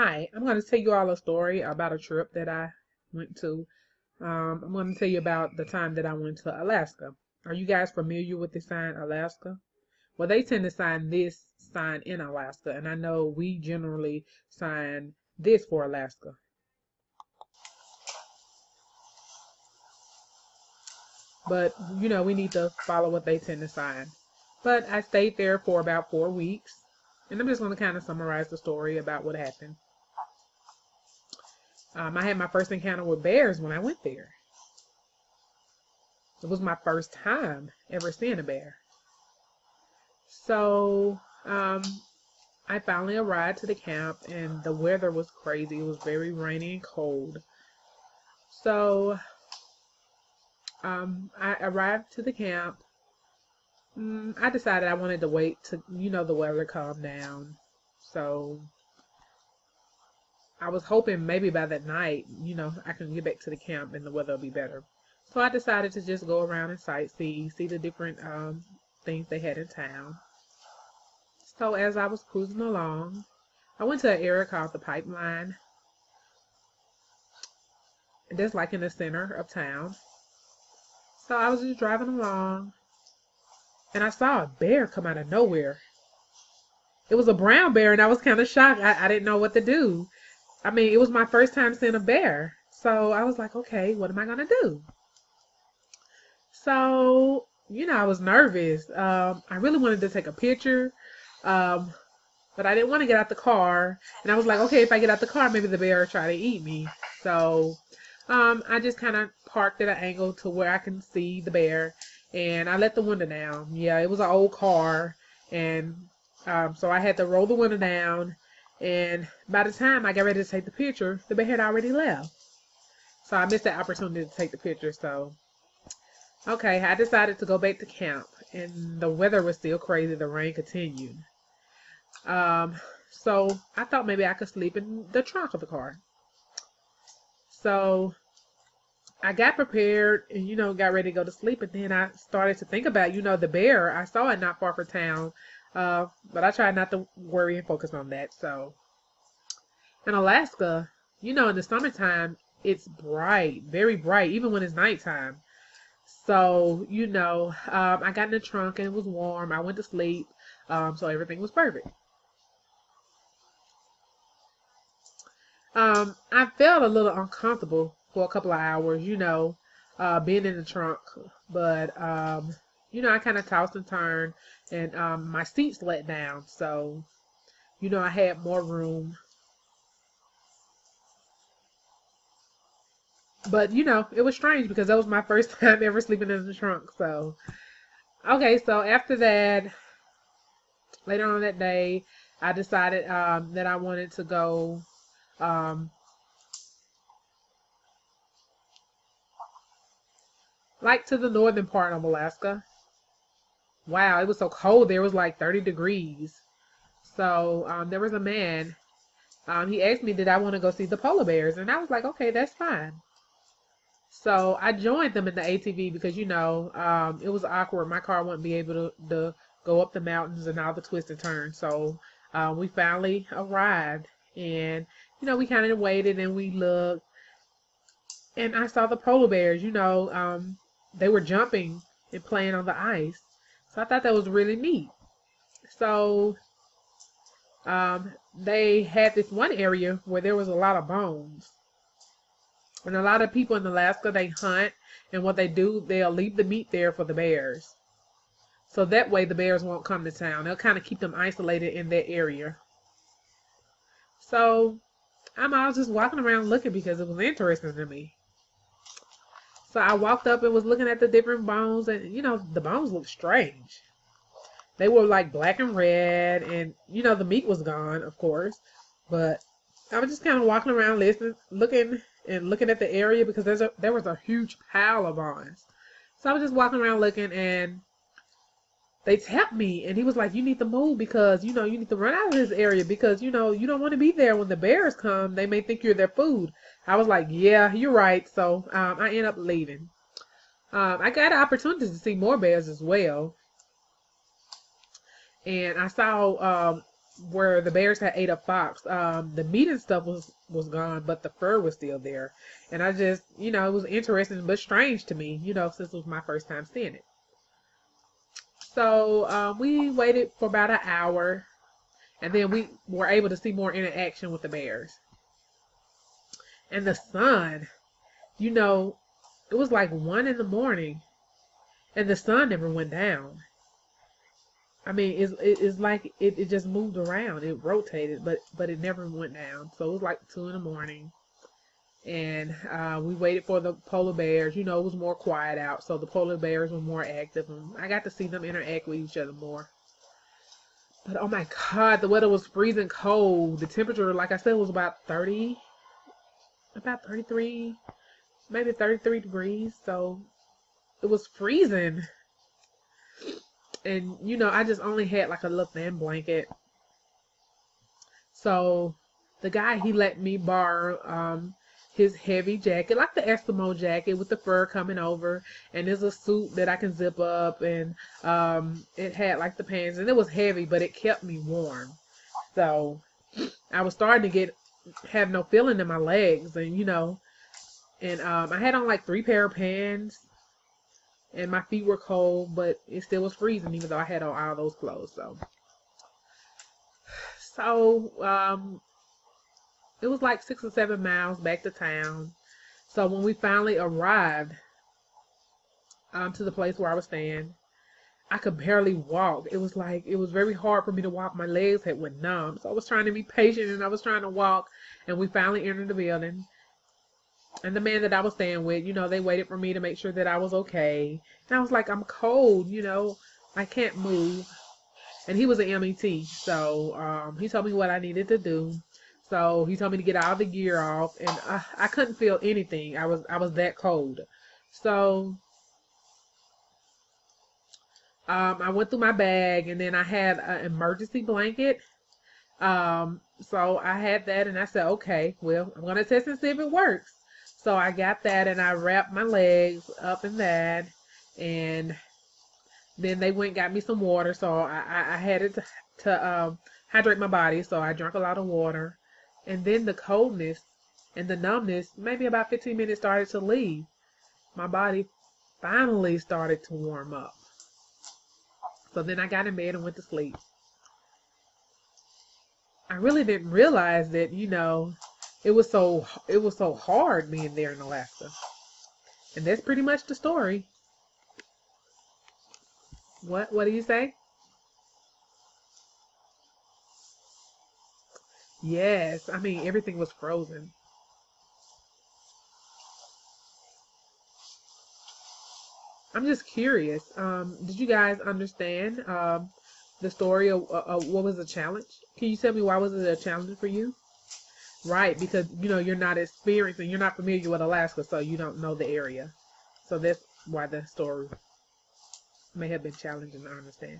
Hi, I'm going to tell you all a story about a trip that I went to. I'm going to tell you about the time that I went to Alaska. Are you guys familiar with the sign Alaska? Well, they tend to sign this sign in Alaska, and I know we generally sign this for Alaska. But, we need to follow what they tend to sign. But I stayed there for about 4 weeks, and I'm just going to kind of summarize the story about what happened. I had my first encounter with bears when I went there. It was my first time ever seeing a bear. So I finally arrived to the camp, and the weather was crazy. It was very rainy and cold. So I arrived to the camp. I decided I wanted to wait to, the weather calm down. So I was hoping maybe by that night, I can get back to the camp and the weather will be better. So I decided to just go around and sightsee, see the different things they had in town. So as I was cruising along, I went to an area called the Pipeline. That's like in the center of town. So I was just driving along, and I saw a bear come out of nowhere. It was a brown bear, and I was kind of shocked. I didn't know what to do. I mean, it was my first time seeing a bear. So I was like, okay, what am I going to do? So, I was nervous. I really wanted to take a picture, but I didn't want to get out the car. And I was like, okay, if I get out the car, maybe the bear will try to eat me. So I just kind of parked at an angle to where I can see the bear. And I let the window down. Yeah, it was an old car. And so I had to roll the window down. And by the time I got ready to take the picture, the bear had already left. So I missed that opportunity to take the picture. So, okay, I decided to go back to camp. And the weather was still crazy. The rain continued. So I thought maybe I could sleep in the trunk of the car. So I got prepared and, got ready to go to sleep. And then I started to think about, the bear. I saw it not far from town. But I tried not to worry and focus on that. So in Alaska, in the summertime, it's bright, very bright, even when it's nighttime. So, I got in the trunk and it was warm. I went to sleep. So everything was perfect. I felt a little uncomfortable for a couple of hours, being in the trunk. But, I kind of tossed and turned, and my seats let down. So, I had more room. But, it was strange because that was my first time ever sleeping in the trunk. So, okay, so after that, later on that day, I decided that I wanted to go like to the northern part of Alaska. Wow, it was so cold there. It was like 30 degrees. So there was a man. He asked me, did I want to go see the polar bears? And I was like, okay, that's fine. So I joined them in the ATV because, it was awkward. My car wouldn't be able to go up the mountains and all the twists and turns. So we finally arrived. And, we kind of waited and we looked. And I saw the polar bears, they were jumping and playing on the ice. So I thought that was really neat. So they had this one area where there was a lot of bones. And a lot of people in Alaska, they hunt. And what they do, they'll leave the meat there for the bears. So that way the bears won't come to town. They'll kind of keep them isolated in that area. So I was just walking around looking because it was interesting to me. So I walked up and was looking at the different bones, and the bones looked strange. They were like black and red, and the meat was gone, of course. But I was just kind of walking around listening, looking at the area because there was a huge pile of bones. So I was just walking around looking, and they tapped me, and he was like, you need to move because, you need to run out of this area because, you don't want to be there when the bears come. They may think you're their food. I was like, yeah, you're right. So I ended up leaving. I got an opportunity to see more bears as well. And I saw where the bears had ate a fox. The meat and stuff was gone, but the fur was still there. And I just, it was interesting but strange to me, since it was my first time seeing it. So we waited for about an hour, and then we were able to see more interaction with the bears. And the sun, it was like 1 in the morning, and the sun never went down. I mean, it's like it just moved around. It rotated, but it never went down. So it was like 2 in the morning, and we waited for the polar bears. It was more quiet out, so the polar bears were more active, and I got to see them interact with each other more. But oh my God, the weather was freezing cold. The temperature, like I said, was about 33, maybe 33 degrees. So it was freezing. And, I just only had like a little thin blanket. So the guy, he let me borrow his heavy jacket, like the Eskimo jacket with the fur coming over. And there's a suit that I can zip up. And it had like the pants. And it was heavy, but it kept me warm. So I was starting to have no feeling in my legs. And, and I had on like 3 pair of pants. And my feet were cold, but it still was freezing, even though I had on all those clothes. So it was like 6 or 7 miles back to town. So when we finally arrived to the place where I was staying, I could barely walk. It was very hard for me to walk. My legs went numb. So I was trying to be patient, and I was trying to walk. And we finally entered the building. And the man that I was staying with, they waited for me to make sure that I was okay. And I was like, I'm cold, I can't move. And he was an MET, so he told me what I needed to do. So he told me to get all the gear off, and I couldn't feel anything. I was that cold. So I went through my bag, and then I had an emergency blanket. So I had that, and I said, okay, well, I'm gonna test and see if it works. So I got that, and I wrapped my legs up in that, and then they went and got me some water. So I had it to hydrate my body. So I drank a lot of water, and then the coldness and the numbness, maybe about 15 minutes, started to leave. My body finally started to warm up. So then I got in bed and went to sleep. I really didn't realize that, it was so hard being there in Alaska. And that's pretty much the story. What do you say? Yes, I mean, everything was frozen. I'm just curious. Did you guys understand the story of what was the challenge? Can you tell me why was it a challenge for you? Right, because you're not experiencing, you're not familiar with Alaska, so you don't know the area. So that's why the story may have been challenging to understand.